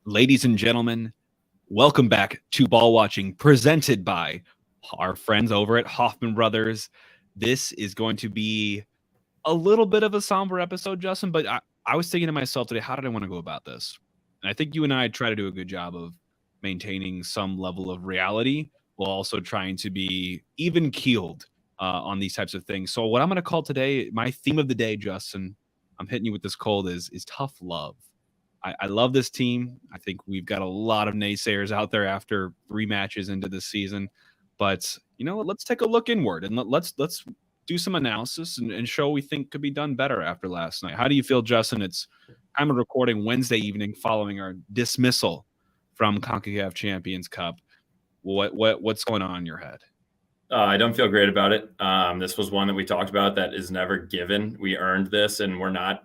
Ladies and gentlemen, welcome back to Ball Watching, presented by our friends over at Hoffman Brothers. This is going to be a little bit of a somber episode, Justin, but I was thinking to myself today, how did I want to go about this? And I think you and I try to do a good job of maintaining some level of reality while also trying to be even keeled on these types of things. So what I'm going to call today, my theme of the day, Justin, I'm hitting you with this cold, is tough love. I love this team. I think we've got a lot of naysayers out there after 3 matches into this season. But you know what? Let's take a look inward and let's do some analysis and show what we think could be done better after last night. How do you feel, Justin? It's time of recording Wednesday evening following our dismissal from CONCACAF Champions Cup. What's going on in your head? I don't feel great about it. This was one that we talked about that is never given. We earned this, and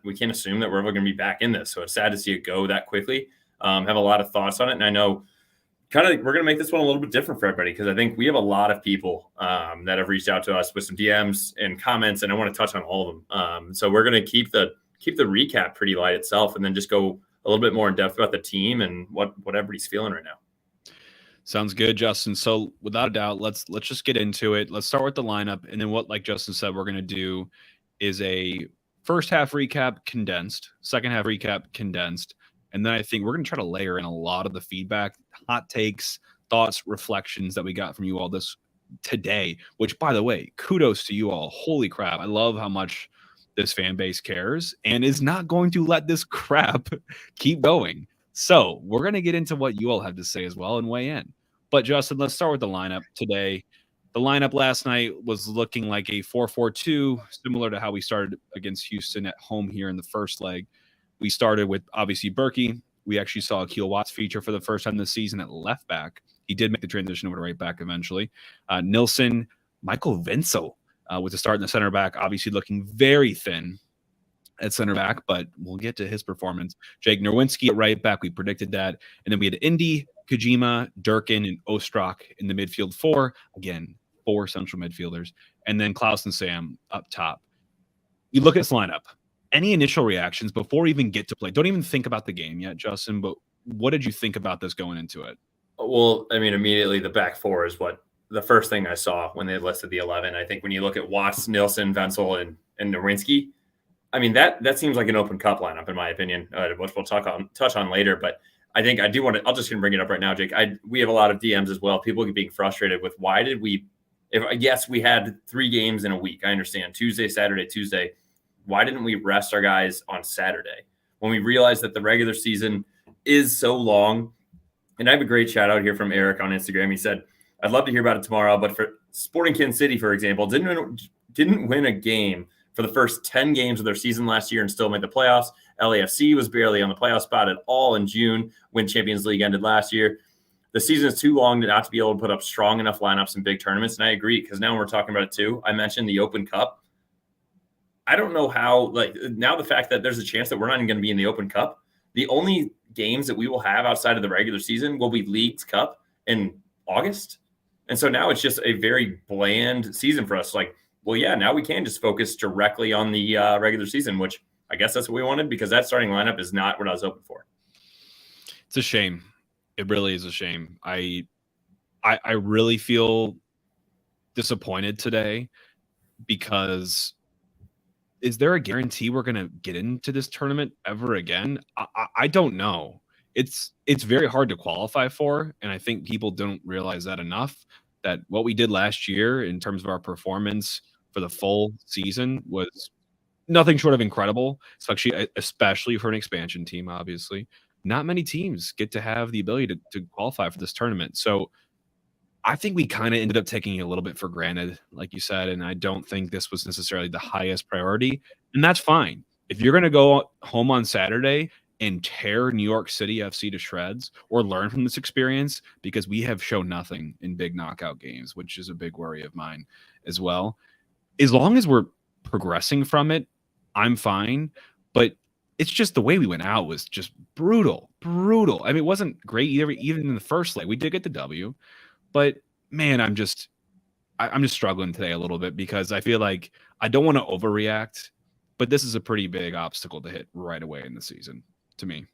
we can't assume that we're ever going to be back in this. So it's sad to see it go that quickly. Have a lot of thoughts on it. And I know we're going to make this one a little bit different for everybody because I think we have a lot of people that have reached out to us with some DMs and comments, and I want to touch on all of them. So we're going to keep the recap pretty light itself and then just go a little bit more in depth about the team and what everybody's feeling right now. Sounds good, Justin. So without a doubt, let's just get into it. Let's start with the lineup. And then what, like Justin said, we're going to do is a first half recap condensed, second half recap condensed. And then I think we're going to try to layer in a lot of the feedback, hot takes, thoughts, reflections that we got from you all today, which, by the way, kudos to you all. Holy crap. I love how much this fan base cares and is not going to let this crap keep going. So we're going to get into what you all have to say as well and weigh in. But Justin, let's start with the lineup today. The lineup last night was looking like a 4-4-2, similar to how we started against Houston at home here in the first leg. We started with, obviously, Berkey. We actually saw Akil Watts feature for the first time this season at left back. He did make the transition over to right back eventually. Nilsson, Michael Vincel with the start in the center back, obviously looking very thin at center back, but we'll get to his performance. Jake Nerwinski at right back, we predicted that. And then we had Indy, Kojima, Durkin, and Ostrak in the midfield four. Again, 4 central midfielders. And then Klaus and Sam up top. You look at this lineup. Any initial reactions before we even get to play? Don't even think about the game yet, Justin, but what did you think about this going into it? Well, I mean, immediately the back four is what the first thing I saw when they listed the 11. I think when you look at Watts, Nilsson, Vincel, and Nerwinski, I mean, that seems like an open cup lineup, in my opinion, which we'll touch on later. But I think I do want to – I'll just going to bring it up right now, Jake. We have a lot of DMs as well. People being frustrated with why did we – yes, we had 3 games in a week. I understand. Tuesday, Saturday, Tuesday. Why didn't we rest our guys on Saturday when we realized that the regular season is so long? And I have a great shout out here from Eric on Instagram. He said, I'd love to hear about it tomorrow, but for Sporting Kansas City, for example, didn't win a game for the first 10 games of their season last year and still made the playoffs. LAFC was barely on the playoff spot at all in June when Champions League ended last year. The season is too long not to be able to put up strong enough lineups in big tournaments. And I agree, because now we're talking about it too. I mentioned the Open Cup. I don't know how, now the fact that there's a chance that we're not even going to be in the Open Cup, the only games that we will have outside of the regular season will be Leagues Cup in August. And so now it's just a very bland season for us. Well, yeah, now we can just focus directly on the regular season, which I guess that's what we wanted, because that starting lineup is not what I was hoping for. It's a shame. It really is a shame. I really feel disappointed today because is there a guarantee we're going to get into this tournament ever again? I don't know. It's very hard to qualify for, and I think people don't realize that enough, that what we did last year in terms of our performance for the full season was nothing short of incredible, especially for an expansion team, obviously. Not many teams get to have the ability to qualify for this tournament. So I think we kind of ended up taking it a little bit for granted, like you said, and I don't think this was necessarily the highest priority, and that's fine. If you're going to go home on Saturday and tear New York City FC to shreds or learn from this experience, because we have shown nothing in big knockout games, which is a big worry of mine as well. As long as we're progressing from it, I'm fine. But it's just the way we went out was just brutal. I mean, it wasn't great even in the first leg. We did get the W, but man, I'm just struggling today a little bit because I feel like I don't want to overreact, but this is a pretty big obstacle to hit right away in the season to me.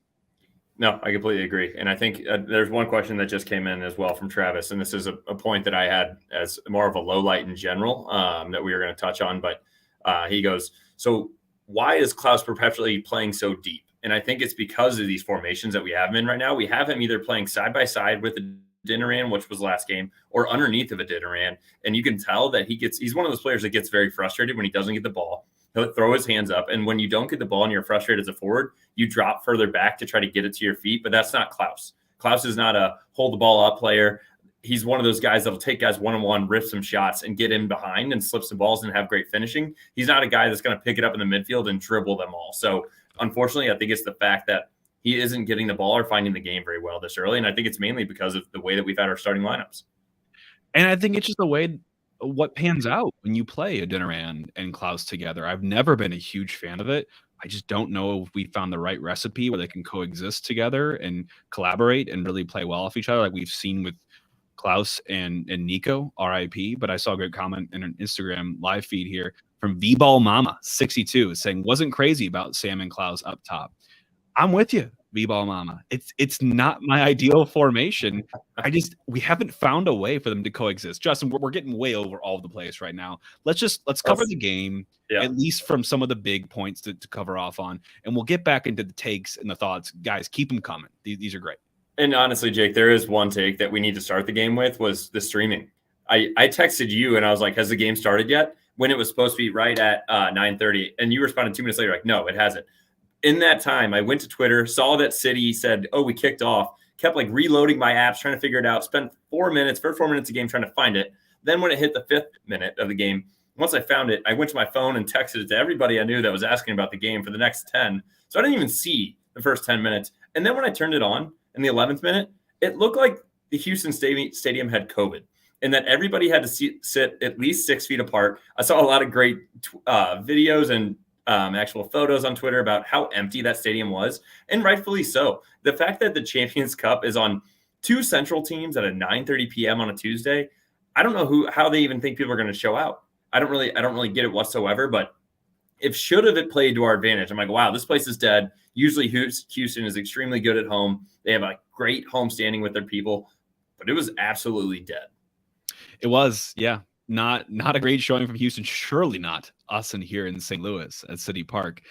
No, I completely agree. And I think there's one question that just came in as well from Travis. And this is a point that I had as more of a low light in general that we were going to touch on. But he goes, so why is Klaus perpetually playing so deep? And I think it's because of these formations that we have him in right now. We have him either playing side by side with the Dinaran, which was last game, or underneath of a Dinaran. And you can tell that he's one of those players that gets very frustrated when he doesn't get the ball. He'll throw his hands up. And when you don't get the ball and you're frustrated as a forward, you drop further back to try to get it to your feet. But that's not Klaus. Klaus is not a hold the ball up player. He's one of those guys that'll take guys one-on-one, rip some shots, and get in behind and slip some balls and have great finishing. He's not a guy that's going to pick it up in the midfield and dribble them all. So, unfortunately, I think it's the fact that he isn't getting the ball or finding the game very well this early. And I think it's mainly because of the way that we've had our starting lineups. And I think it's just the way what pans out when you play a Dinaran and Klaus together. I've never been a huge fan of it. I just don't know if we found the right recipe where they can coexist together and collaborate and really play well off each other, like we've seen with Klaus and Nico, RIP. But I saw a great comment in an Instagram live feed here from V-Ball Mama 62 saying, wasn't crazy about Sam and Klaus up top. I'm with you, V-Ball Mama. It's not my ideal formation. We haven't found a way for them to coexist. Justin, we're getting way over all of the place right now. Let's cover the game, at least from some of the big points to cover off on, and we'll get back into the takes and the thoughts. Guys, keep them coming. These are great. And honestly, Jake, there is one take that we need to start the game with was the streaming. I texted you and I was like, has the game started yet? When it was supposed to be right at 9:30. And you responded 2 minutes later, like, no, it hasn't. In that time, I went to Twitter, saw that City said, oh, we kicked off, kept like reloading my apps, trying to figure it out, spent 4 minutes of the game trying to find it. Then when it hit the 5th minute of the game, once I found it, I went to my phone and texted it to everybody I knew that was asking about the game for the next 10. So I didn't even see the first 10 minutes. And then when I turned it on in the 11th minute, it looked like the Houston Stadium had COVID and that everybody had to sit at least 6 feet apart. I saw a lot of great videos and actual photos on Twitter about how empty that stadium was, and rightfully so. The fact that the Champions Cup is on 2 Central teams at a 9:30 p.m. on a Tuesday, I don't know how they even think people are going to show out. I don't really get it whatsoever. But if should have it played to our advantage, I'm like, wow, this place is dead. Usually Houston is extremely good at home. They have a great home standing with their people, but it was absolutely dead. It was, yeah. Not a great showing from Houston. Surely not us in here in St. Louis at City Park.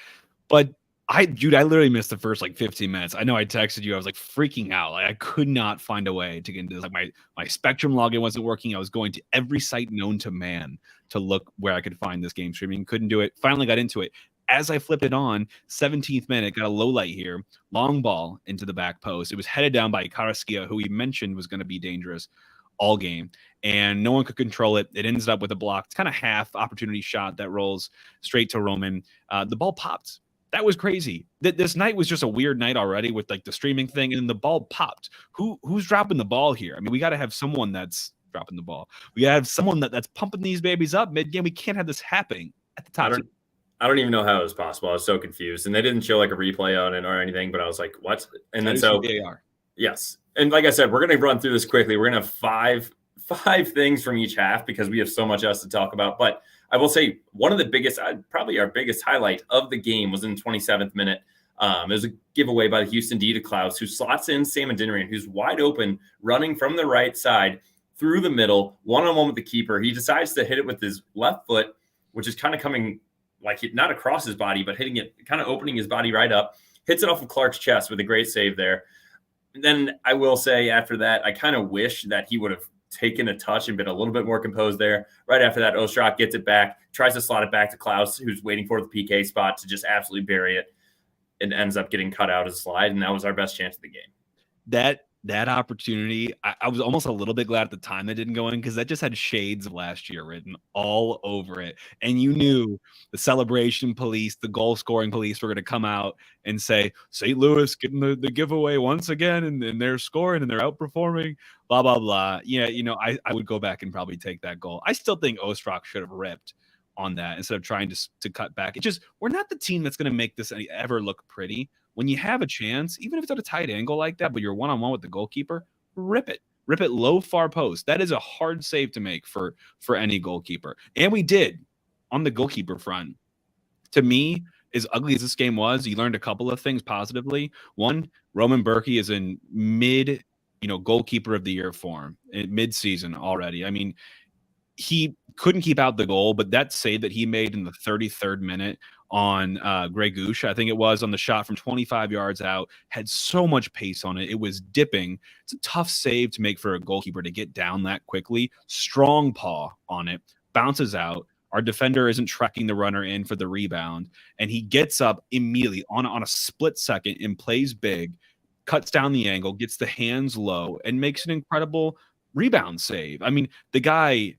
But I literally missed the first like 15 minutes. I know I texted you. I was like freaking out. Like I could not find a way to get into this. Like my Spectrum login wasn't working. I was going to every site known to man to look where I could find this game streaming. Couldn't do it. Finally got into it. As I flipped it on, 17th minute, got a low light here. Long ball into the back post. It was headed down by Carrasquilla, who he mentioned was going to be dangerous all game, and no one could control it. It ends up with a blocked kind of half opportunity shot that rolls straight to Roman. The ball popped. That was crazy. This night was just a weird night already with like the streaming thing, and the ball popped. Who's dropping the ball here? I mean, we got to have someone that's dropping the ball. We got to have someone that's pumping these babies up mid-game. We can't have this happening at the top. I don't even know how it was possible. I was so confused, and they didn't show like a replay on it or anything, but I was like, what? And then so VAR. Yes. And like I said, we're going to run through this quickly. We're going to have five things from each half because we have so much else to talk about. But I will say one of the biggest, probably our biggest highlight of the game was in the 27th minute. It was a giveaway by the Houston D to Klaus, who slots in Sam Adeniran, who's wide open, running from the right side through the middle, one-on-one with the keeper. He decides to hit it with his left foot, which is kind of coming like not across his body, but hitting it, kind of opening his body right up, hits it off of Clark's chest with a great save there. Then I will say after that, I kind of wish that he would have taken a touch and been a little bit more composed there. Right after that, Ostrak gets it back, tries to slot it back to Klaus, who's waiting for the PK spot to just absolutely bury it. It ends up getting cut out as a slide, and that was our best chance of the game. That opportunity, I was almost a little bit glad at the time that didn't go in because that just had shades of last year written all over it. And you knew the celebration police, the goal scoring police were going to come out and say, St. Louis getting the giveaway once again, and they're scoring and they're outperforming, blah, blah, blah. Yeah, I would go back and probably take that goal. I still think Ostrak should have ripped on that instead of trying to cut back. It's just, we're not the team that's going to make this ever look pretty. When you have a chance, even if it's at a tight angle like that, but you're one-on-one with the goalkeeper, rip it low, far post. That is a hard save to make for any goalkeeper. And we did on the goalkeeper front. To me, as ugly as this game was, you learned a couple of things positively. One, Roman Berkey is in mid, goalkeeper of the year form, mid-season already. I mean, he couldn't keep out the goal, but that save that he made in the 33rd minute on Grey Goose, I think it was, on the shot from 25 yards out, had so much pace on it. It was dipping. It's a tough save to make for a goalkeeper to get down that quickly. Strong paw on it, bounces out. Our defender isn't tracking the runner in for the rebound, and he gets up immediately on a split second and plays big, cuts down the angle, gets the hands low, and makes an incredible rebound save. I mean, the guy,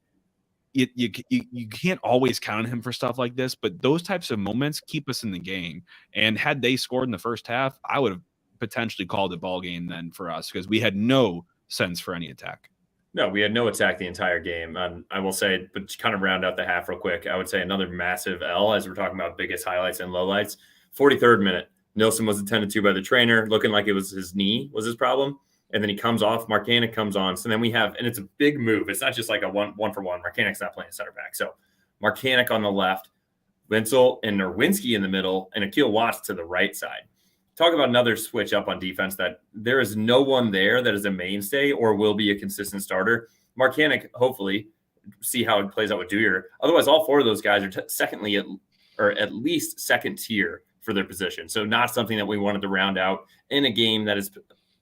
you can't always count on him for stuff like this, but those types of moments keep us in the game. And had they scored in the first half, I would have potentially called it ball game then for us, because we had no sense for any attack. No, we had no attack the entire game. I will say, but to kind of round out the half real quick, I would say another massive L as we're talking about biggest highlights and lowlights. 43rd minute, Nilsson was attended to by the trainer, looking like it was his knee was his problem. And then he comes off, Marcanic comes on. So then we have, and it's a big move. It's not just like a one-for-one. Marcanic's not playing center back. So Marcanic on the left, Wenzel and Nerwinski in the middle, and Akil Watts to the right side. Talk about another switch up on defense that there is no one there that is a mainstay or will be a consistent starter. Marcanic, hopefully, see how it plays out with Dewar. Otherwise, all four of those guys are at least second tier for their position. So not something that we wanted to round out in a game that is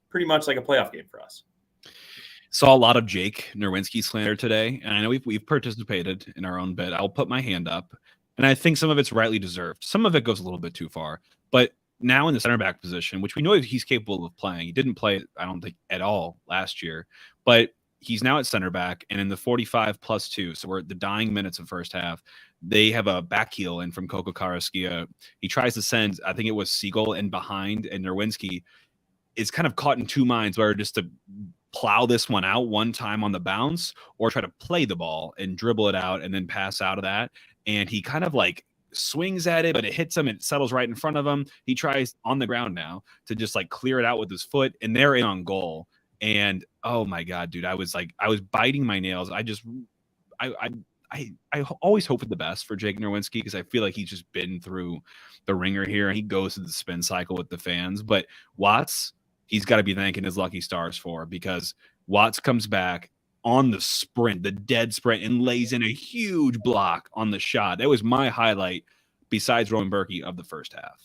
pretty much like a playoff game for us. Saw a lot of Jake Nerwinski slander today, and I know we've participated in our own bit. I'll put my hand up, and I think some of it's rightly deserved. Some of it goes a little bit too far, but now in the center back position, which we know that he's capable of playing. He didn't play, I don't think, at all last year, but he's now at center back, and in the 45+2, so we're at the dying minutes of first half, they have a back heel in from Coco Carrasquilla. He tries to send, I think it was Siegel in behind, and Nerwinski is kind of caught in two minds, whether just to plow this one out one time on the bounce or try to play the ball and dribble it out and then pass out of that. And he kind of like swings at it, but it hits him and it settles right in front of him. He tries on the ground now to just like clear it out with his foot, and they're in on goal. And oh my God, dude, I was biting my nails. I always hope for the best for Jake Nerwinski, because I feel like he's just been through the ringer here and he goes through the spin cycle with the fans. But Watts, he's got to be thanking his lucky stars for, because Watts comes back on the sprint, the dead sprint, and lays in a huge block on the shot. That was my highlight, besides Roman Berkey, of the first half.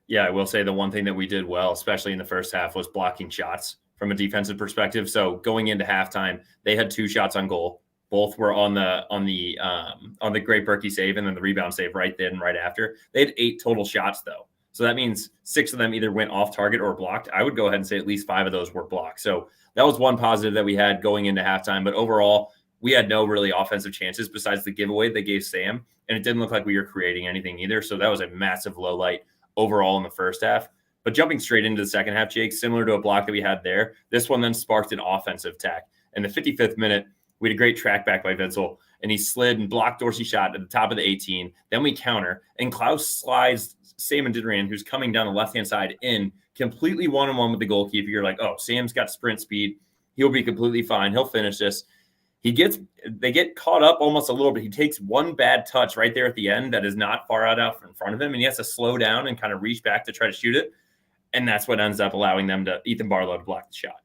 Yeah, I will say the one thing that we did well, especially in the first half, was blocking shots from a defensive perspective. So going into halftime, they had 2 shots on goal. Both were on the great Berkey save and then the rebound save right then and right after. They had 8 total shots though. So that means 6 of them either went off target or blocked. I would go ahead and say at least 5 of those were blocked. So that was one positive that we had going into halftime. But overall, we had no really offensive chances besides the giveaway they gave Sam. And it didn't look like we were creating anything either. So that was a massive low light overall in the first half. But jumping straight into the second half, Jake, similar to a block that we had there, this one then sparked an offensive tack. In the 55th minute, we had a great track back by Wenzel, and he slid and blocked Dorsey's shot at the top of the 18. Then we counter, and Klaus slides Sam Didiran, who's coming down the left-hand side, in completely one-on-one with the goalkeeper. You're like, oh, Sam's got sprint speed. He'll be completely fine. He'll finish this. They get caught up almost a little bit. He takes one bad touch right there at the end that is not far out in front of him, and he has to slow down and kind of reach back to try to shoot it. And that's what ends up allowing them Ethan Barlow to block the shot.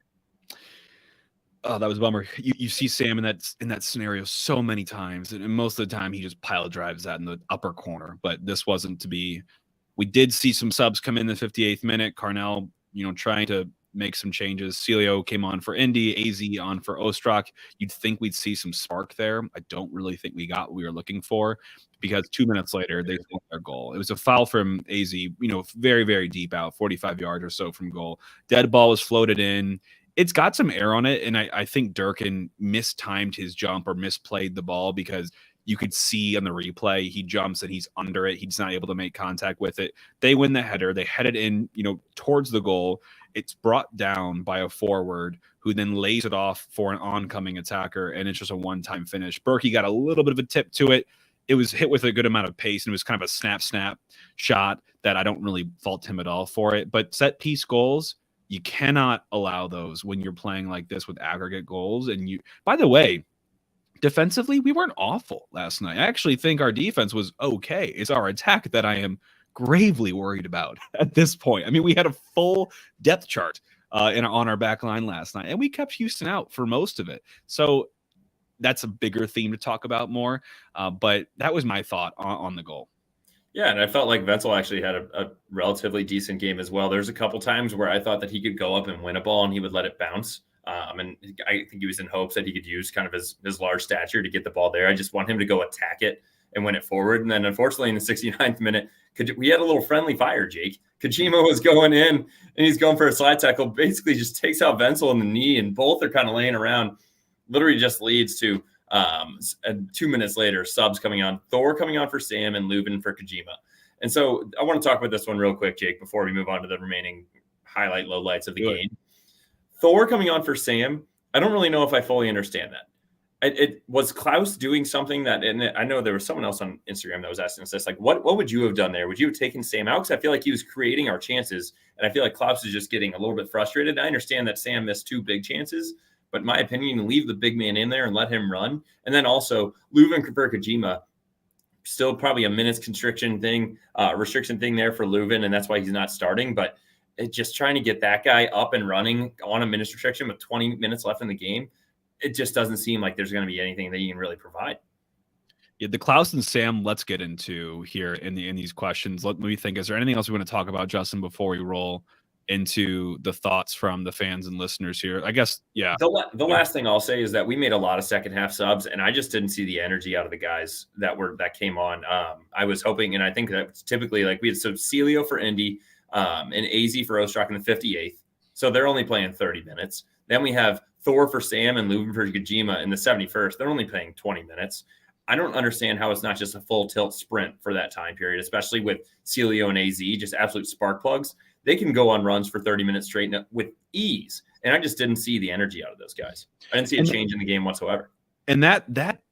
Oh, that was a bummer. You see Sam in that scenario so many times, and most of the time he just pile drives that in the upper corner. But this wasn't to be. We did see some subs come in the 58th minute. Carnell, trying to make some changes. Celio came on for Indy, AZ on for Ostrak. You'd think we'd see some spark there. I don't really think we got what we were looking for, because 2 minutes later they scored their goal. It was a foul from AZ, very, very deep out, 45 yards or so from goal. Dead ball was floated in. It's got some air on it, and I think Durkin mistimed his jump or misplayed the ball, because you could see on the replay he jumps and he's under it. He's not able to make contact with it. They win the header. They head it in, towards the goal. It's brought down by a forward who then lays it off for an oncoming attacker, and it's just a one-time finish. Berkey got a little bit of a tip to it. It was hit with a good amount of pace, and it was kind of a snap shot that I don't really fault him at all for it. But set-piece goals, you cannot allow those when you're playing like this with aggregate goals. And by the way, defensively, we weren't awful last night. I actually think our defense was okay. It's our attack that I am gravely worried about at this point. I mean, we had a full depth chart on our back line last night, and we kept Houston out for most of it. So that's a bigger theme to talk about more. But that was my thought on the goal. Yeah, and I felt like Wenzel actually had a relatively decent game as well. There's a couple times where I thought that he could go up and win a ball and he would let it bounce. And I think he was in hopes that he could use kind of his large stature to get the ball there. I just want him to go attack it and win it forward. And then unfortunately in the 69th minute, we had a little friendly fire, Jake. Kojima was going in and he's going for a slide tackle, basically just takes out Wenzel in the knee, and both are kind of laying around. Literally just leads to 2 minutes later, subs coming on, Thor coming on for Sam and Leuven for Kojima. And so I want to talk about this one real quick, Jake, before we move on to the remaining lowlights of the game. Thor coming on for Sam, I don't really know if I fully understand that. It was Klaus doing something that, and I know there was someone else on Instagram that was asking us this, like, what would you have done there? Would you have taken Sam out? Because I feel like he was creating our chances, and I feel like Klaus is just getting a little bit frustrated. I understand that Sam missed 2 big chances, but in my opinion, leave the big man in there and let him run. And then also Leuven for Kojima, still probably a minutes restriction thing there for Leuven, and that's why he's not starting. But just trying to get that guy up and running on a minutes restriction with 20 minutes left in the game, it just doesn't seem like there's going to be anything that you can really provide. Yeah, the Klaus and Sam, let's get into here in these questions. Let me think. Is there anything else we want to talk about, Justin, before we roll into the thoughts from the fans and listeners here? I guess, yeah. The last thing I'll say is that we made a lot of second half subs, and I just didn't see the energy out of the guys that came on. I was hoping, and I think that typically, like, we had Celio for Indy and AZ for Ostrak in the 58th. So they're only playing 30 minutes. Then we have Thor for Sam and Leuven for Kojima in the 71st. They're only playing 20 minutes. I don't understand how it's not just a full tilt sprint for that time period, especially with Celio and AZ, just absolute spark plugs. They can go on runs for 30 minutes straight with ease. And I just didn't see the energy out of those guys. I didn't see a change in the game whatsoever. And that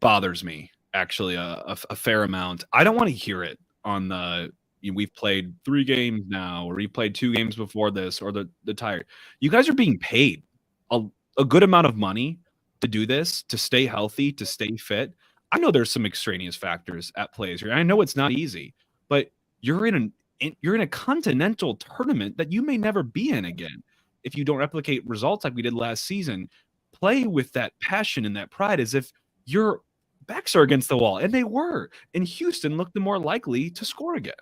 bothers me, actually, a fair amount. I don't want to hear it on we've played 3 games now, or we played 2 games before this, or the tired. You guys are being paid a good amount of money to do this, to stay healthy, to stay fit. I know there's some extraneous factors at plays here. I know it's not easy, but you're in a continental tournament that you may never be in again if you don't replicate results like we did last season. Play with that passion and that pride as if your backs are against the wall, and they were. And Houston looked the more likely to score again.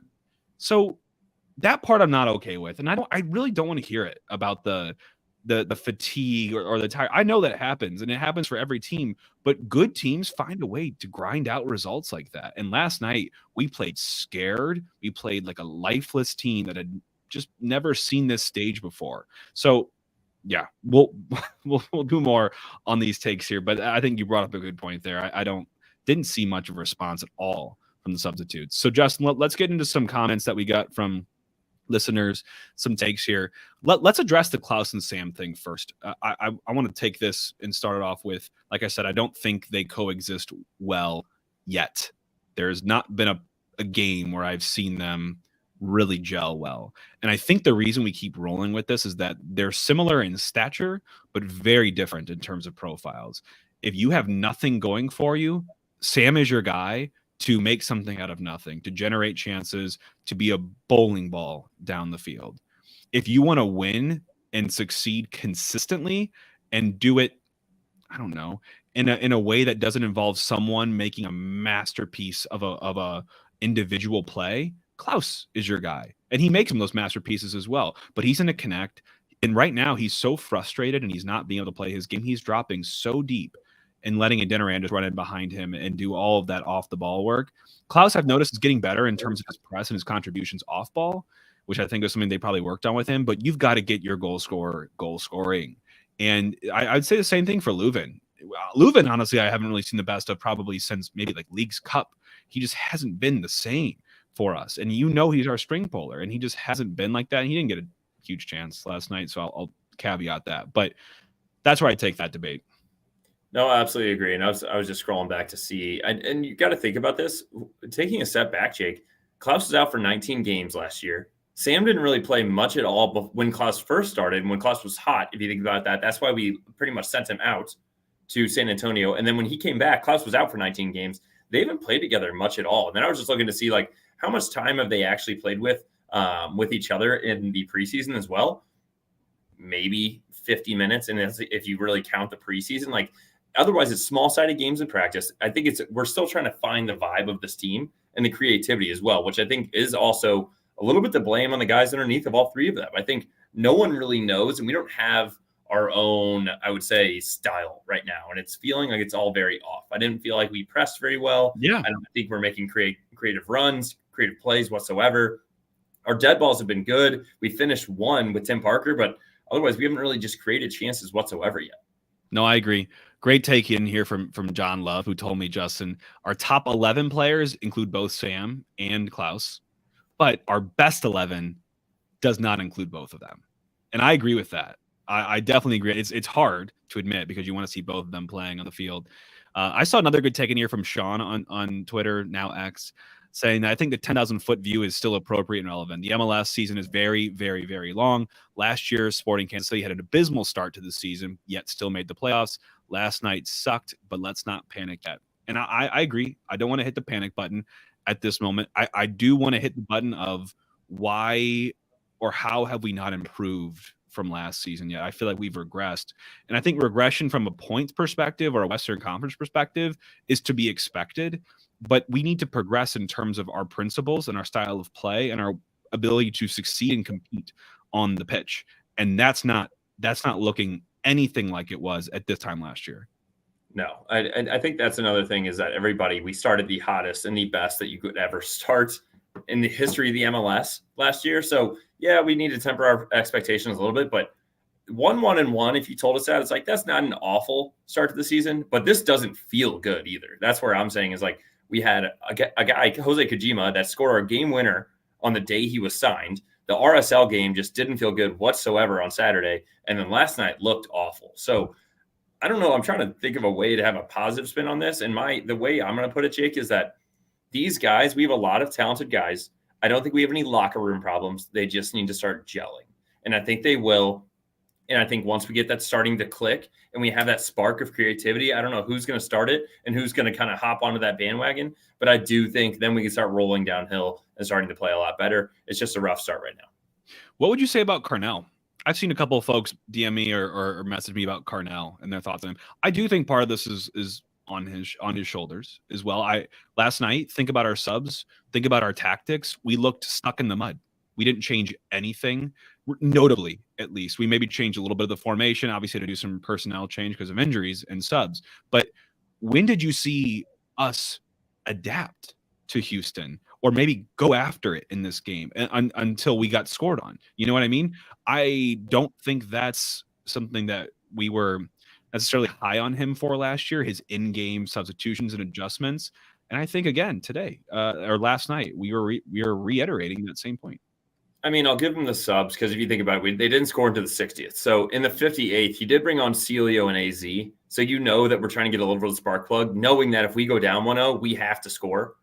So that part I'm not okay with, and I really don't want to hear it about the fatigue or the tire. I know that happens, and it happens for every team, but good teams find a way to grind out results like that. And last night we played scared. We played like a lifeless team that had just never seen this stage before. So yeah, we'll do more on these takes here, but I think you brought up a good point there. I didn't see much of a response at all from the substitutes. So Justin, let's get into some comments that we got from listeners, some takes here. Let's address the Klaus and Sam thing first. I want to take this and start it off with, like I said, I don't think they coexist well yet. There's not been a game where I've seen them really gel well. And I think the reason we keep rolling with this is that they're similar in stature, but very different in terms of profiles. If you have nothing going for you, Sam is your guy to make something out of nothing, to generate chances, to be a bowling ball down the field. If you want to win and succeed consistently and do it, I don't know, in a way that doesn't involve someone making a masterpiece of a individual play, Klaus is your guy. And he makes some of those masterpieces as well. But he's in a connect. And right now he's so frustrated and he's not being able to play his game. He's dropping so deep and letting Adeniran just run in behind him and do all of that off the ball work. Klaus, I've noticed, is getting better in terms of his press and his contributions off ball, which I think is something they probably worked on with him. But you've got to get your goal scoring. And I'd say the same thing for Leuven. Leuven, honestly, I haven't really seen the best of probably since maybe like League's Cup. He just hasn't been the same for us. And he's our string puller, and he just hasn't been like that. And he didn't get a huge chance last night, so I'll caveat that. But that's where I take that debate. No, I absolutely agree. And I was just scrolling back to see, and you got to think about this. Taking a step back, Jake, Klaus was out for 19 games last year. Sam didn't really play much at all when Klaus first started, and when Klaus was hot, if you think about that. That's why we pretty much sent him out to San Antonio. And then when he came back, Klaus was out for 19 games. they haven't played together much at all. And then I was just looking to see like how much time have they actually played with each other in the preseason as well. Maybe 50 minutes. And if you really count the preseason, like otherwise it's small-sided games in practice. I think we're still trying to find the vibe of this team and the creativity as well, which I think is also a little bit to blame on the guys underneath of all three of them. I think no one really knows, and we don't have our own, I would say, style right now. And it's feeling like it's all very off. I didn't feel like we pressed very well. Yeah. I don't think we're making creative runs, creative plays whatsoever. Our dead balls have been good. We finished one with Tim Parker, but otherwise we haven't really just created chances whatsoever yet. No, I agree. Great take in here from John Love, who told me, Justin, our top 11 players include both Sam and Klaus, but our best 11 does not include both of them. And I agree with that. I definitely agree. It's hard to admit because you want to see both of them playing on the field. I saw another good take in here from Sean on Twitter, now X, saying that I think the 10,000-foot view is still appropriate and relevant. The MLS season is very, very, very long. Last year, Sporting Kansas City had an abysmal start to the season, yet still made the playoffs. Last night sucked, but let's not panic yet. And I agree. I don't want to hit the panic button at this moment. I do want to hit the button of why or how have we not improved from last season yet. I feel like we've regressed. And I think regression from a points perspective or a Western Conference perspective is to be expected. But we need to progress in terms of our principles and our style of play and our ability to succeed and compete on the pitch. And that's not looking anything like it was at this time last year. No, I think that's another thing is that we started the hottest and the best that you could ever start in the history of the MLS last year. So yeah, we need to temper our expectations a little bit, but 1-1-1, if you told us that, it's like, that's not an awful start to the season, but this doesn't feel good either. That's where I'm saying is like, we had a guy, Jose Kojima, that scored our game winner on the day he was signed. The RSL game just didn't feel good whatsoever on Saturday. And then last night looked awful. So I don't know. I'm trying to think of a way to have a positive spin on this. And the way I'm going to put it, Jake, is that these guys, we have a lot of talented guys. I don't think we have any locker room problems. They just need to start gelling. And I think they will. And I think once we get that starting to click and we have that spark of creativity, I don't know who's going to start it and who's going to kind of hop onto that bandwagon. But I do think then we can start rolling downhill and starting to play a lot better. It's just a rough start right now. What would you say about Carnell? I've seen a couple of folks DM me or message me about Carnell and their thoughts on him. I do think part of this is on his shoulders as well. Last night, think about our subs, think about our tactics. We looked stuck in the mud. We didn't change anything, notably, at least. We maybe changed a little bit of the formation, obviously, to do some personnel change because of injuries and subs. But when did you see us adapt to Houston or maybe go after it in this game until we got scored on? You know what I mean? I don't think that's something that we were necessarily high on him for last year, his in-game substitutions and adjustments. And I think, again, today or last night, we are reiterating that same point. I mean, I'll give him the subs because if you think about it, they didn't score until the 60th. So in the 58th, he did bring on Celio and AZ. So you know that we're trying to get a little bit of spark plug, knowing that if we go down 1-0, we have to score.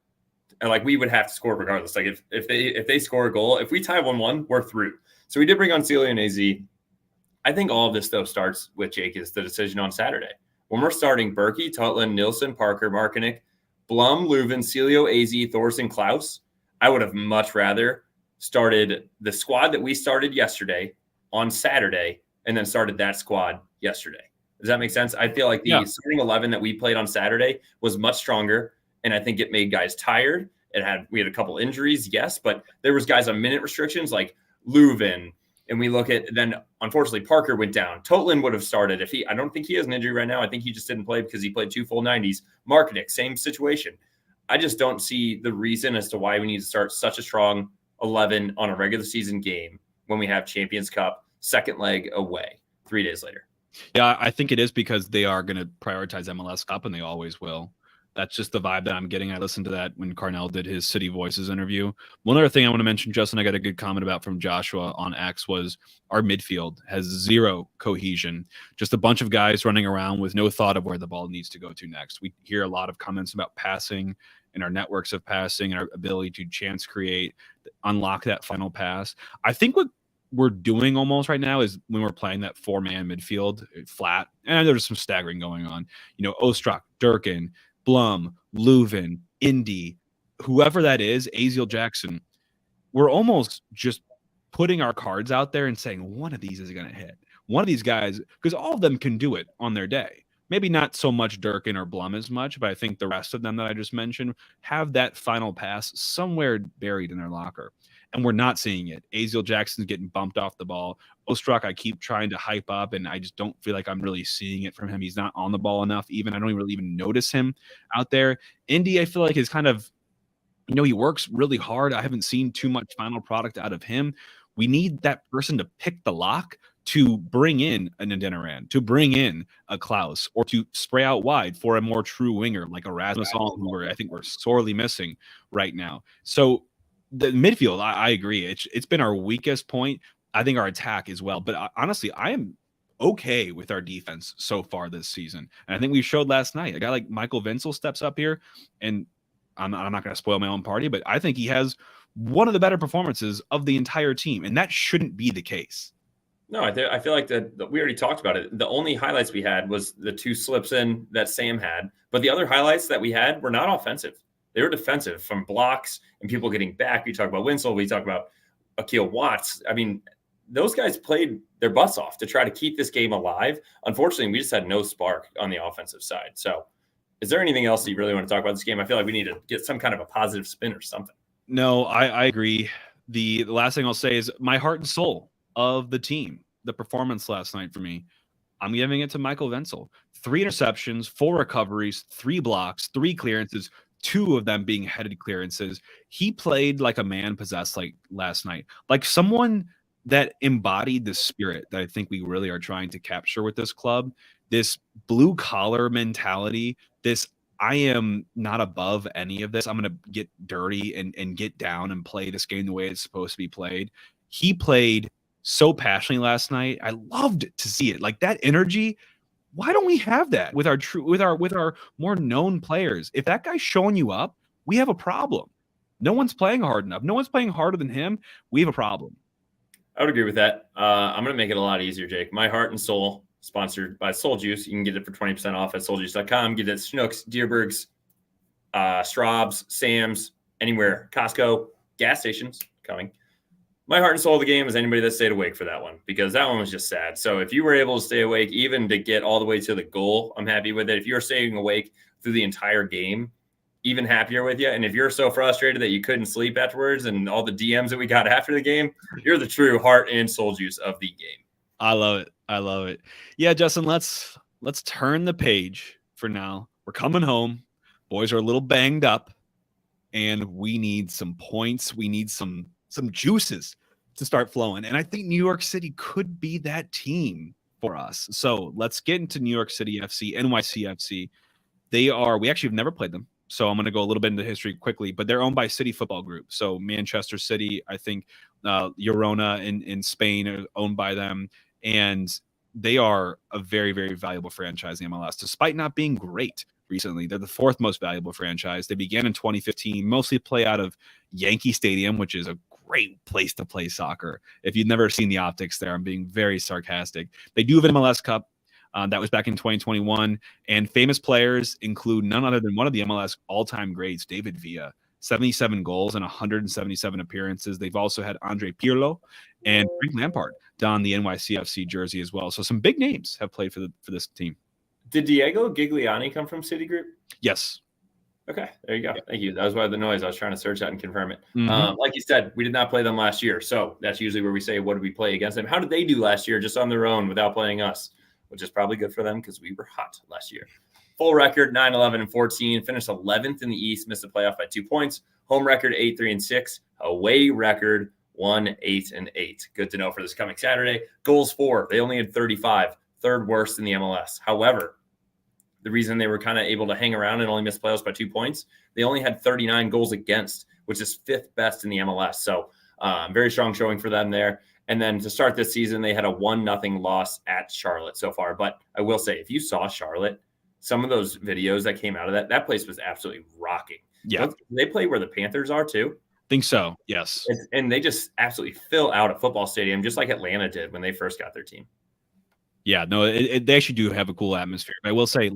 And like we would have to score regardless. Like if they score a goal, if we tie 1-1, we're through. So we did bring on Celio and AZ. I think all of this, though, starts with, Jake, is the decision on Saturday. When we're starting Berkey, Tutland, Nilsson, Parker, Markinick, Blum, Leuven, Celio, AZ, Thorson, Klaus, I would have much rather started the squad that we started yesterday on Saturday and then started that squad yesterday. Does that make sense? I feel like the starting 11 that we played on Saturday was much stronger, and I think it made guys tired. We had a couple injuries, yes, but there was guys on minute restrictions like Leuven. And we look at then, unfortunately, Parker went down. Totland would have started I don't think he has an injury right now. I think he just didn't play because he played 2 full 90s. Markinick, same situation. I just don't see the reason as to why we need to start such a strong 11 on a regular season game when we have Champions Cup second leg away 3 days later. Yeah, I think it is because they are going to prioritize MLS Cup, and they always will. That's just the vibe that I'm getting. I listened to that when Carnell did his City Voices interview. One other thing I want to mention, Justin, I got a good comment about from Joshua on X, was our midfield has zero cohesion. Just a bunch of guys running around with no thought of where the ball needs to go to next. We hear a lot of comments about passing and our networks of passing and our ability to chance create, unlock that final pass. I think what we're doing almost right now is when we're playing that 4-man midfield flat, and there's some staggering going on. You know, Ostrak, Durkin, Blum, Leuven, Indy, whoever that is, Aziel Jackson, we're almost just putting our cards out there and saying one of these is going to hit. One of these guys, because all of them can do it on their day. Maybe not so much Durkin or Blum as much, but I think the rest of them that I just mentioned have that final pass somewhere buried in their locker. And we're not seeing it. Aziel Jackson's getting bumped off the ball. Ostrak, I keep trying to hype up, and I just don't feel like I'm really seeing it from him. He's not on the ball enough. Even I don't really even notice him out there. Indy, I feel like is kind of, he works really hard. I haven't seen too much final product out of him. We need that person to pick the lock to bring in an Adeniran, to bring in a Klaus, or to spray out wide for a more true winger like Erasmus Hall, who I think we're sorely missing right now. So the midfield, I agree. It's been our weakest point. I think our attack as well. But honestly, I am okay with our defense so far this season. And I think we showed last night. A guy like Michael Vincel steps up here, and I'm not going to spoil my own party, but I think he has one of the better performances of the entire team, and that shouldn't be the case. No, I feel like that we already talked about it. The only highlights we had was the 2 slips in that Sam had, but the other highlights that we had were not offensive. They were defensive, from blocks and people getting back. We talk about Winslow. We talk about Akil Watts. I mean, those guys played their butts off to try to keep this game alive. Unfortunately, we just had no spark on the offensive side. So is there anything else that you really want to talk about this game? I feel like we need to get some kind of a positive spin or something. No, I agree. The last thing I'll say is my heart and soul of the team, the performance last night for me, I'm giving it to Michael Vincel. 3 interceptions, 4 recoveries, 3 blocks, 3 clearances, 2 of them being headed clearances. He played like a man possessed like last night, like someone that embodied the spirit that I think we really are trying to capture with this club, this blue collar mentality, this I am not above any of this. I'm going to get dirty and get down and play this game the way it's supposed to be played. He played so passionately last night. I loved to see it. Like that energy. Why don't we have that with our more known players? If that guy's showing you up, we have a problem. No one's playing hard enough. No one's playing harder than him. We have a problem. I would agree with that. I'm going to make it a lot easier, Jake. My heart and soul, sponsored by Soul Juice. You can get it for 20% off at souljuice.com. Get it at Schnucks, Deerbergs, Straub's, Sam's, anywhere, Costco, gas stations coming. My heart and soul of the game is anybody that stayed awake for that one, because that one was just sad. So if you were able to stay awake, even to get all the way to the goal, I'm happy with it. If you're staying awake through the entire game, even happier with you. And if you're so frustrated that you couldn't sleep afterwards and all the DMs that we got after the game, you're the true heart and soul juice of the game. I love it. I love it. Yeah, Justin, let's turn the page for now. We're coming home. Boys are a little banged up, and we need some points. We need some juices to start flowing. And I think New York City could be that team for us. So let's get into New York City FC, NYCFC. We actually have never played them. So I'm going to go a little bit into history quickly, but they're owned by City Football Group. So Manchester City, I think Girona in Spain are owned by them. And they are a very, very valuable franchise in MLS, despite not being great recently. They're the 4th most valuable franchise. They began in 2015, mostly play out of Yankee Stadium, which is a great place to play soccer. If you've never seen the optics there, I'm being very sarcastic. They do have an MLS Cup. That was back in 2021. And famous players include none other than one of the MLS all-time greats, David Villa, 77 goals and 177 appearances. They've also had Andre Pirlo and Frank Lampard don the NYCFC jersey as well. So some big names have played for this team. Did Diego Gigliani come from Citigroup? Yes. Okay, there you go. Thank you. That was why the noise. I was trying to search that and confirm it. Mm-hmm. Like you said, we did not play them last year. So that's usually where we say, what did we play against them? How did they do last year just on their own without playing us? Which is probably good for them because we were hot last year. Full record, 9-11-14. Finished 11th in the East. Missed the playoff by 2 points. Home record, 8-3-6. Away record, 1-8-8. Good to know for this coming Saturday. Goals 4. They only had 35. 3rd worst in the MLS. However, the reason they were kind of able to hang around and only miss playoffs by 2 points, they only had 39 goals against, which is 5th best in the MLS. So very strong showing for them there. And then to start this season, they had a 1-0 loss at Charlotte so far. But I will say, if you saw Charlotte, some of those videos that came out of that place was absolutely rocking. Yeah. They play where the Panthers are too. Think so. Yes. And they just absolutely fill out a football stadium, just like Atlanta did when they first got their team. Yeah, no, they actually do have a cool atmosphere. But I will say,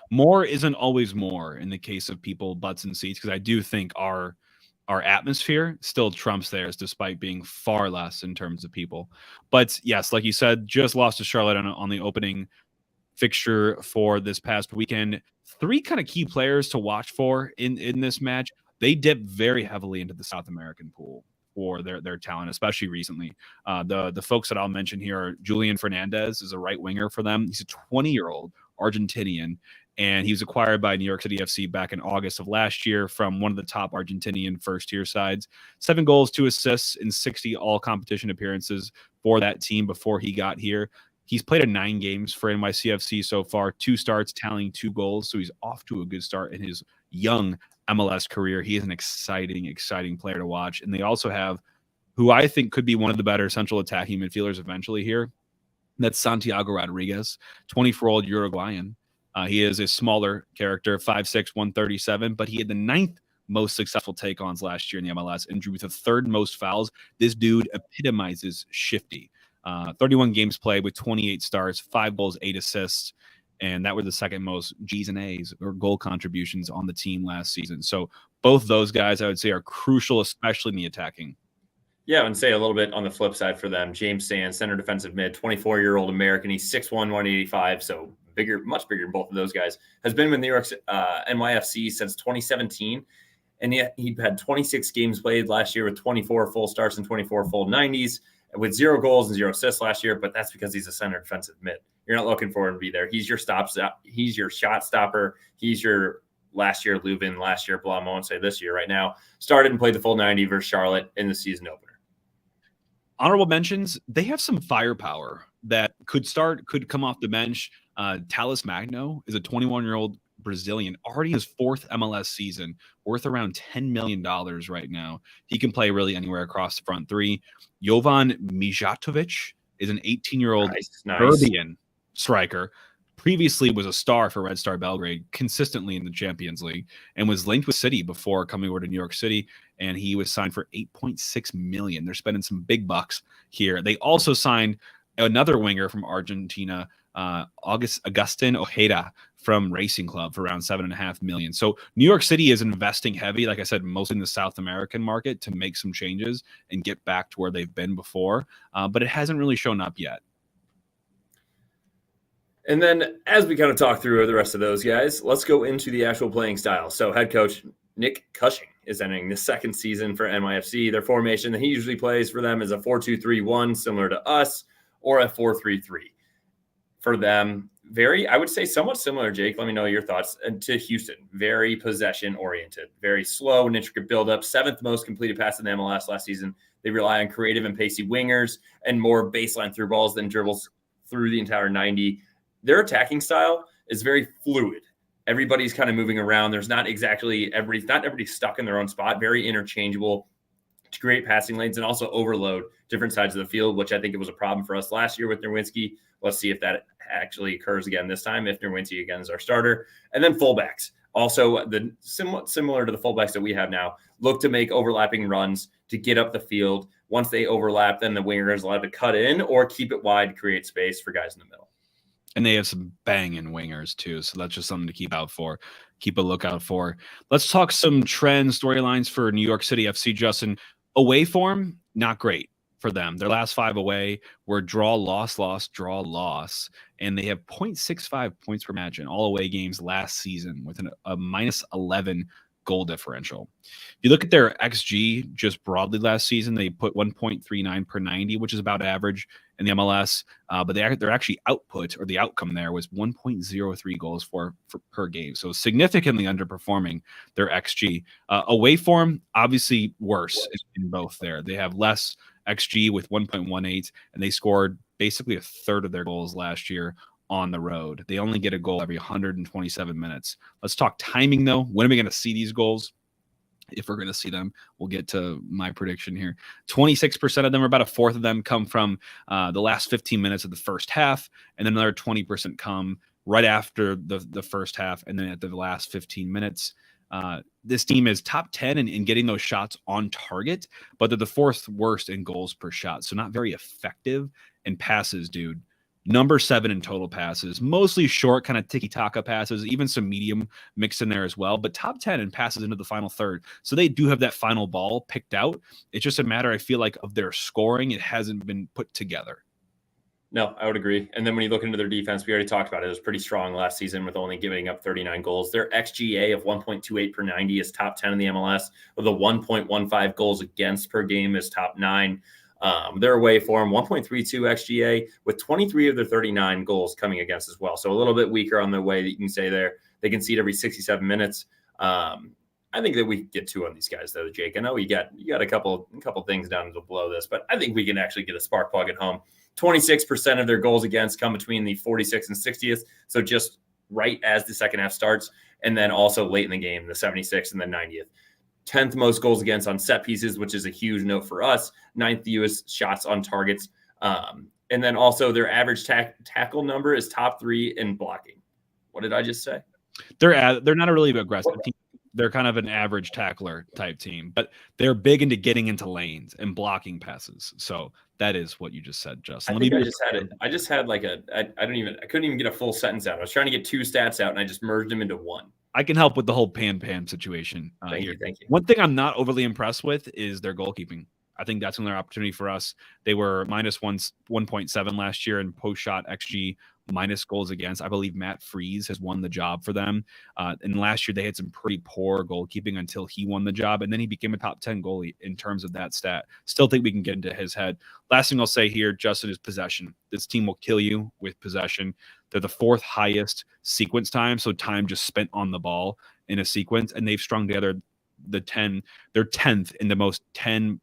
more isn't always more in the case of people, butts and seats, because I do think our atmosphere still trumps theirs, despite being far less in terms of people. But yes, like you said, just lost to Charlotte on the opening fixture for this past weekend. Three kind of key players to watch for in this match. They dip very heavily into the South American pool for their talent, especially recently. The folks that I'll mention here are Julian Fernandez is a right winger for them. He's a 20-year-old Argentinian, and he was acquired by New York City FC back in August of last year from one of the top Argentinian first-tier sides. 7 goals, 2 assists in 60 all-competition appearances for that team before he got here. He's played in 9 games for NYCFC so far, 2 starts, tallying 2 goals. So he's off to a good start in his young MLS career. He is an exciting player to watch. And they also have who I think could be one of the better central attacking midfielders eventually here. That's Santiago Rodriguez, 24-year-old Uruguayan. He is a smaller character, 5'6", 137, but he had the 9th most successful take-ons last year in the MLS and drew the 3rd most fouls. This dude epitomizes shifty. 31 games played with 28 starts, 5 goals, 8 assists, and that were the 2nd most G's and A's or goal contributions on the team last season. So both those guys, I would say, are crucial, especially in the attacking. Yeah, and say a little bit on the flip side for them. James Sands, center defensive mid, 24-year-old American. He's 6'1", 185, so bigger, much bigger than both of those guys. Has been with New York NYFC since 2017, and he had 26 games played last year with 24 full starts and 24 full 90s. With 0 goals and 0 assists last year, but that's because he's a center defensive mid. You're not looking for him to be there. He's your he's your shot stopper. He's your last year Leuven, last year Blum, I won't say this year right now. Started and played the full 90 versus Charlotte in the season opener. Honorable mentions, they have some firepower that could come off the bench. Thales Magno is a 21-year-old Brazilian, already his 4th MLS season, worth around $10 million right now. He can play really anywhere across the front 3. Jovan Mijatovic is an 18-year-old Serbian striker. Previously was a star for Red Star Belgrade, consistently in the Champions League, and was linked with City before coming over to New York City, and he was signed for $8.6 million. They're spending some big bucks here. They also signed another winger from Argentina, Agustin Ojeda from Racing Club for around $7.5 million. So New York City is investing heavy, like I said, mostly in the South American market to make some changes and get back to where they've been before, but it hasn't really shown up yet. And then as we kind of talk through the rest of those guys, let's go into the actual playing style. So head coach Nick Cushing is entering the 2nd season for NYFC. Their formation that he usually plays for them is a 4-2-3-1, similar to us, or a 4-3-3. For them, I would say somewhat similar, Jake. Let me know your thoughts. To Houston, very possession-oriented, very slow and intricate build-up. 7th most completed pass in the MLS last season. They rely on creative and pacey wingers and more baseline through balls than dribbles through the entire 90. Their attacking style is very fluid. Everybody's kind of moving around. There's not exactly everybody stuck in their own spot. Very interchangeable to create passing lanes and also overload different sides of the field, which I think it was a problem for us last year with Nowinski. Let's see if that actually occurs again this time, if Nowinski again is our starter. And then fullbacks. Also, the somewhat similar to the fullbacks that we have now, look to make overlapping runs to get up the field. Once they overlap, then the winger is allowed to cut in or keep it wide, create space for guys in the middle. And they have some banging wingers too, so that's just something to keep a lookout for. Let's talk some trends, storylines for New York City FC, Justin. Away form, not great for them. Their last 5 away were draw, loss, draw, loss, and they have 0.65 points per match in all away games last season with a minus 11 goal differential. If you look at their XG just broadly last season, they put 1.39 per 90, which is about average in the MLS. But their actually output or the outcome there was 1.03 goals per game. So significantly underperforming their XG. Away form, obviously worse in both there. They have less XG with 1.18, and they scored basically a third of their goals last year on the road. They only get a goal every 127 minutes. Let's talk timing, though. When are we going to see these goals? If we're going to see them, we'll get to my prediction here. 26% of them, or about a fourth of them, come from the last 15 minutes of the first half, and then another 20% come right after the first half, and then at the last 15 minutes. This team is top 10 in getting those shots on target, but they're the 4th worst in goals per shot, so not very effective. And passes, dude, Number 7 in total passes, mostly short kind of tiki-taka passes, even some medium mixed in there as well, but top 10 in passes into the final third. So they do have that final ball picked out. It's just a matter, I feel like, of their scoring. It hasn't been put together. No, I would agree. And then when you look into their defense, we already talked about it. It was pretty strong last season with only giving up 39 goals. Their XGA of 1.28 per 90 is top 10 in the MLS, with a 1.15 goals against per game is top 9. Their away form, 1.32 XGA, with 23 of their 39 goals coming against as well. So a little bit weaker on their way that you can say there. They concede every 67 minutes. I think that we can get 2 on these guys, though, Jake. I know you got a couple things down below this, but I think we can actually get a spark plug at home. 26% of their goals against come between the 46th and 60th, so just right as the second half starts, and then also late in the game, the 76th and the 90th. 10th most goals against on set pieces, which is a huge note for us. 9th fewest shots on targets. And then also their average tackle number is top 3 in blocking. What did I just say? They're not a really aggressive team. They're kind of an average tackler type team, but they're big into getting into lanes and blocking passes. So that is what you just said, Justin. I just had like I couldn't even get a full sentence out. I was trying to get 2 stats out and I just merged them into one. I can help with the whole Pam situation. Thank you. One thing I'm not overly impressed with is their goalkeeping. I think that's another opportunity for us. They were minus 1.7 last year in post-shot XG, minus goals against. I believe Matt Freese has won the job for them. And last year they had some pretty poor goalkeeping until he won the job, and then he became a top 10 goalie in terms of that stat. Still think we can get into his head. Last thing I'll say here, Justin, is possession. This team will kill you with possession. They're the 4th highest sequence time, so time just spent on the ball in a sequence, and they've strung together they're 10th in the most 10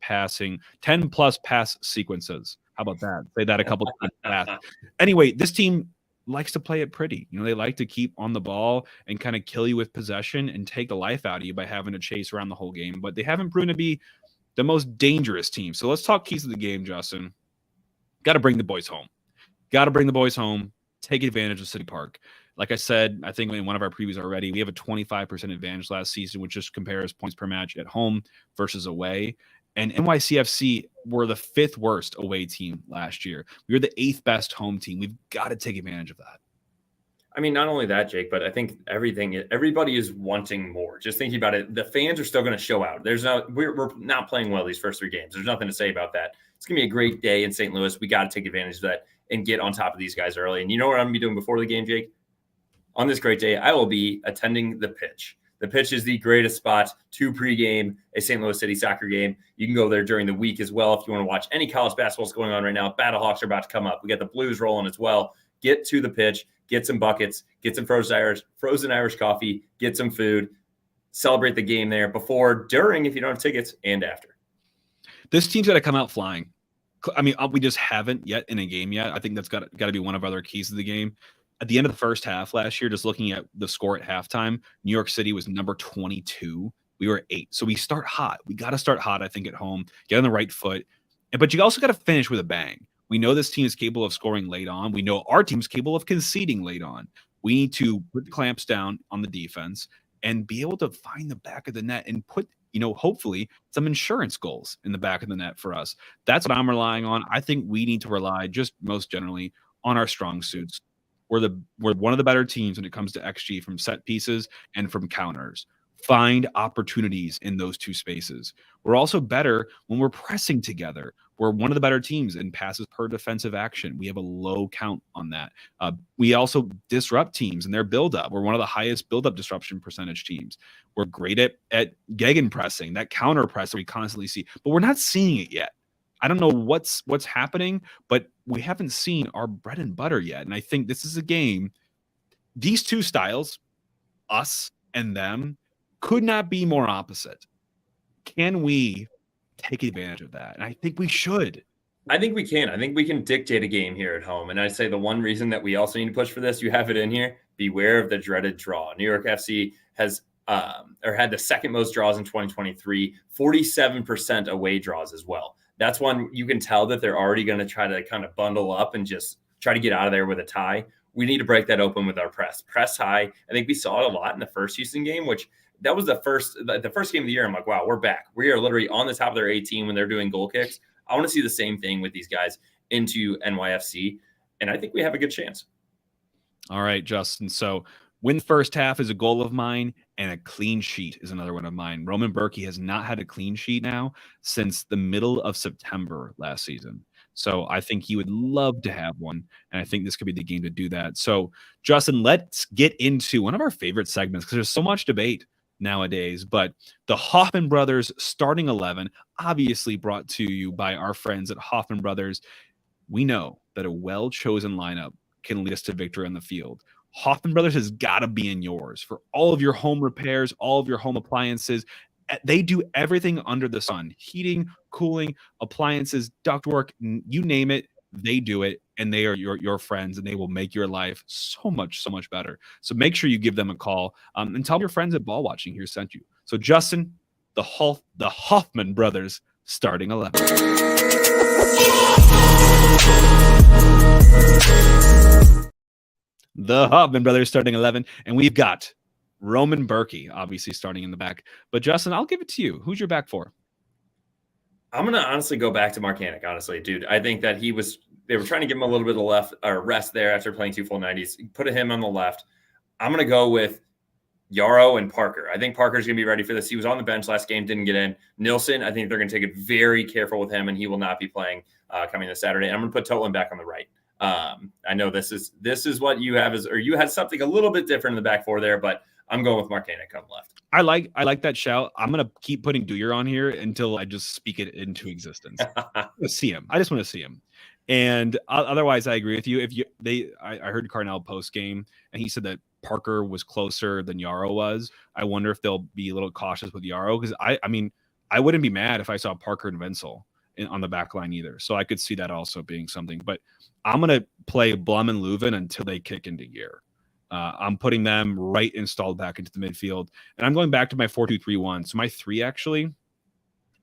plus pass sequences. How about that? Say that a couple times fast. Anyway, this team likes to play it pretty. They like to keep on the ball and kind of kill you with possession and take the life out of you by having to chase around the whole game. But they haven't proven to be the most dangerous team. So let's talk keys of the game, Justin. Got to bring the boys home. Take advantage of City Park. Like I said, I think in one of our previews already, we have a 25% advantage last season, which just compares points per match at home versus away. And NYCFC were the 5th worst away team last year. We were the 8th best home team. We've got to take advantage of that. I mean, not only that, Jake, but I think everybody is wanting more. Just thinking about it, the fans are still going to show out. We're not playing well these first 3 games. There's nothing to say about that. It's going to be a great day in St. Louis. We got to take advantage of that and get on top of these guys early. And you know what I'm going to be doing before the game, Jake? On this great day, I will be attending the pitch. The pitch is the greatest spot to pregame a St. Louis City soccer game. You can go there during the week as well if you want to watch any college basketball that's going on right now. Battlehawks are about to come up. We got the Blues rolling as well. Get to the pitch, get some buckets, get some frozen Irish coffee, get some food, celebrate the game there before, during, if you don't have tickets, and after. This team's got to come out flying. I mean, we just haven't yet in a game yet. I think that's got to be one of our other keys of the game. At the end of the first half last year, just looking at the score at halftime, New York City was number 22. We were 8. So we start hot. We got to start hot, I think, at home, get on the right foot. But you also got to finish with a bang. We know this team is capable of scoring late on. We know our team's capable of conceding late on. We need to put the clamps down on the defense and be able to find the back of the net and put, hopefully some insurance goals in the back of the net for us. That's what I'm relying on. I think we need to rely just most generally on our strong suits. We're one of the better teams when it comes to XG from set pieces and from counters. Find opportunities in those 2 spaces. We're also better when we're pressing together. We're one of the better teams in passes per defensive action. We have a low count on that. We also disrupt teams in their buildup. We're one of the highest buildup disruption percentage teams. We're great at gegenpressing, that counter press that we constantly see, but we're not seeing it yet. I don't know what's happening, but we haven't seen our bread and butter yet. And I think this is a game. These 2 styles, us and them, could not be more opposite. Can we take advantage of that? And I think we should. I think we can. I think we can dictate a game here at home. And I say the one reason that we also need to push for this, you have it in here, beware of the dreaded draw. New York FC has had the 2nd most draws in 2023, 47% away draws as well. That's one you can tell that they're already going to try to kind of bundle up and just try to get out of there with a tie. We need to break that open with our press high. I think we saw it a lot in the first Houston game, which that was the first game of the year. I'm like, wow, we're back. We are literally on the top of their 18 when they're doing goal kicks. I want to see the same thing with these guys into NYFC. And I think we have a good chance. All right, Justin. So win first half is a goal of mine, and a clean sheet is another one of mine. Roman Berkey has not had a clean sheet now since the middle of September last season. So I think he would love to have one, and I think this could be the game to do that. So, Justin, let's get into one of our favorite segments because there's so much debate nowadays, but the Hoffman Brothers starting 11, obviously brought to you by our friends at Hoffman Brothers. We know that a well-chosen lineup can lead us to victory on the field. Hoffman Brothers has got to be in yours for all of your home repairs, all of your home appliances. They do everything under the sun: heating, cooling, appliances, ductwork, you name it, they do it. And they are your friends, and they will make your life so much better. So make sure you give them a call and tell your friends at Ball Watching here sent you. So, Justin, the Hoffman Brothers starting 11. The Hoffman Brothers starting 11, and we've got Roman Berkey obviously starting in the back. But Justin, I'll give it to you. Who's your back four? I'm gonna honestly go back to Mark Koenig, honestly, dude. I think that they were trying to give him a little bit of left or rest there after playing 2 full 90s. Put him on the left. I'm gonna go with Yarrow and Parker. I think Parker's gonna be ready for this. He was on the bench last game, didn't get in. Nilsson, I think they're gonna take it very careful with him, and he will not be playing coming this Saturday. And I'm gonna put Totlin back on the right. I know this is what you have or you had something a little bit different in the back four there, but I'm going with Mark Koenig on the left. I like that shout. I'm gonna keep putting Dewar on here until I just speak it into existence. I just want to see him. And otherwise, I agree with you. I heard Carnell post game, and he said that Parker was closer than Yarrow was. I wonder if they'll be a little cautious with Yarrow, because I mean, I wouldn't be mad if I saw Parker and Wenzel on the back line either. So I could see that also being something. But I'm gonna play Blum and Leuven until they kick into gear. I'm putting them right installed back into the midfield. And I'm going back to my 4-2-3-1. So my 3, actually,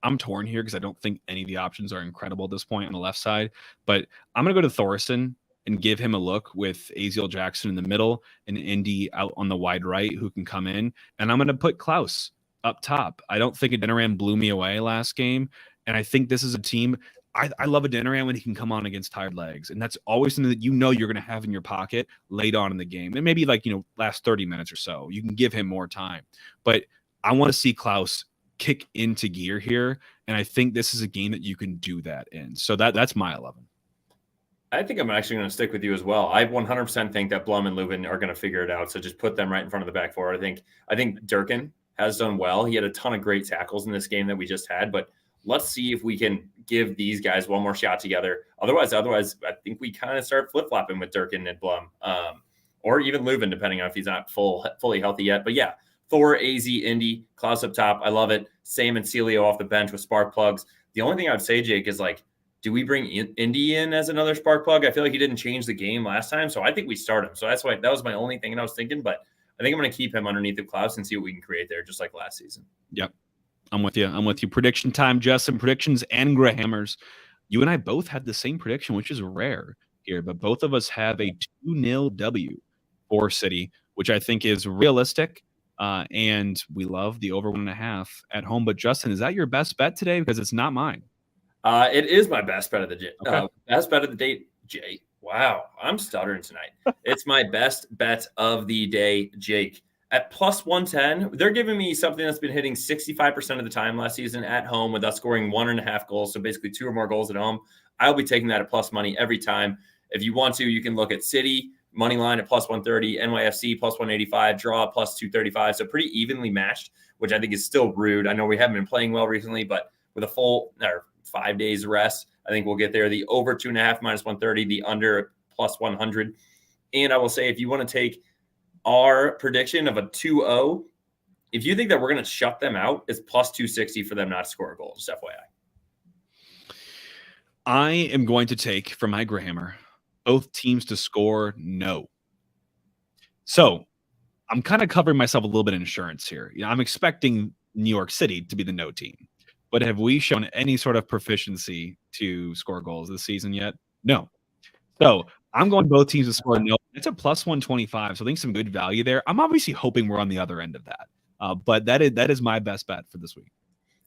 I'm torn here because I don't think any of the options are incredible at this point on the left side. But I'm going to go to Thorson and give him a look with Aziel Jackson in the middle and Indy out on the wide right who can come in. And I'm going to put Klaus up top. I don't think Adeniran blew me away last game. And I think this is a team – I love Adeniran when he can come on against tired legs. And that's always something that you're going to have in your pocket late on in the game. And maybe last 30 minutes or so. You can give him more time. But I want to see Klaus kick into gear here. And I think this is a game that you can do that in. So that's my 11. I think I'm actually going to stick with you as well. I 100% think that Blum and Leuven are going to figure it out. So just put them right in front of the back four. I think Durkin has done well. He had a ton of great tackles in this game that we just had, but let's see if we can give these guys one more shot together. Otherwise, I think we kind of start flip-flopping with Durkin and Blum, or even Leuven, depending on if he's not fully healthy yet. But yeah, Thor, AZ, Indy, Klaus up top. I love it. Sam and Celio off the bench with spark plugs. The only thing I would say, Jake, is do we bring Indy in as another spark plug? I feel like he didn't change the game last time, so I think we start him. So that was my only thing I was thinking, but I think I'm going to keep him underneath of Klaus and see what we can create there, just like last season. Yep. I'm with you. Prediction time, Justin. Predictions and Grahammers. You and I both had the same prediction, which is rare here, but both of us have a 2-0 W for City, which I think is realistic. And we love the over 1.5 at home. But Justin, is that your best bet today? Because it's not mine. It is my best bet of the day. Okay. Best bet of the day, Jay. Wow, I'm stuttering tonight. It's my best bet of the day, Jake. At plus 110, they're giving me something that's been hitting 65% of the time last season at home with us scoring 1.5 goals. So basically 2 or more goals at home. I'll be taking that at plus money every time. If you want to, you can look at City, money line at plus 130, NYFC plus 185, draw plus 235. So pretty evenly matched, which I think is still rude. I know we haven't been playing well recently, but with a full 5 days rest, I think we'll get there. The over 2.5 minus 130, the under plus 100. And I will say, if you want to take our prediction of a 2-0, if you think that we're going to shut them out, it's plus 260 for them not to score a goal, just FYI. I am going to take, for my Grahammer, both teams to score no. So I'm kind of covering myself a little bit in insurance here. I'm expecting New York City to be the no team. But have we shown any sort of proficiency to score goals this season yet? No. So I'm going both teams to score no. It's a plus 125, so I think some good value there. I'm obviously hoping we're on the other end of that. But that is my best bet for this week.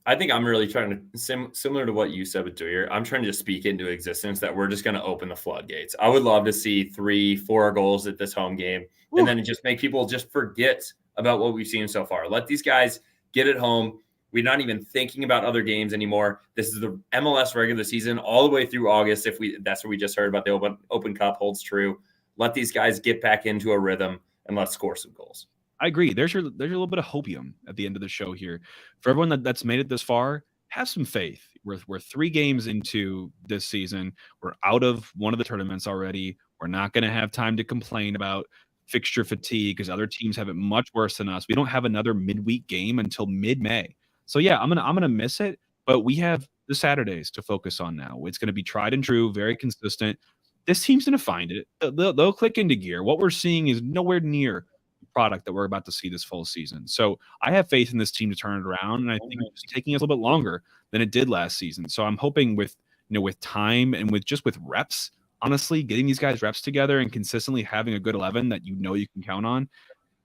I think I'm really trying to similar to what you said with Dewey. I'm trying to just speak into existence that we're just going to open the floodgates. I would love to see 3-4 goals at this home game, and then just make people just forget about what we've seen so far. Let these guys get it home. We're not even thinking about other games anymore. This is the MLS regular season all the way through August. That's what we just heard about the Open Cup holds true. Let these guys get back into a rhythm and let's score some goals. I agree. There's your little bit of hopium at the end of the show here. For everyone that's made it this far, have some faith. We're 3 games into this season. We're out of one of the tournaments already. We're not going to have time to complain about fixture fatigue because other teams have it much worse than us. We don't have another midweek game until mid-May. So yeah, I'm gonna miss it, but we have the Saturdays to focus on now. It's going to be tried and true, very consistent. This team's going to find it. They'll click into gear. What we're seeing is nowhere near product that we're about to see this full season. So I have faith in this team to turn it around, and I think it's taking us a little bit longer than it did last season. So I'm hoping with time and with reps, honestly, getting these guys reps together and consistently having a good 11 that you can count on,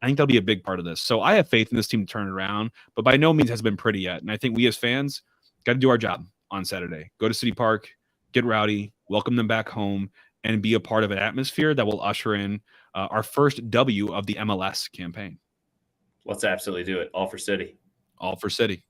I think that'll be a big part of this. So I have faith in this team to turn it around, but by no means has it been pretty yet. And I think we as fans got to do our job on Saturday. Go to City Park, get rowdy, welcome them back home, and be a part of an atmosphere that will usher in our first W of the MLS campaign. Let's absolutely do it. All for City. All for City.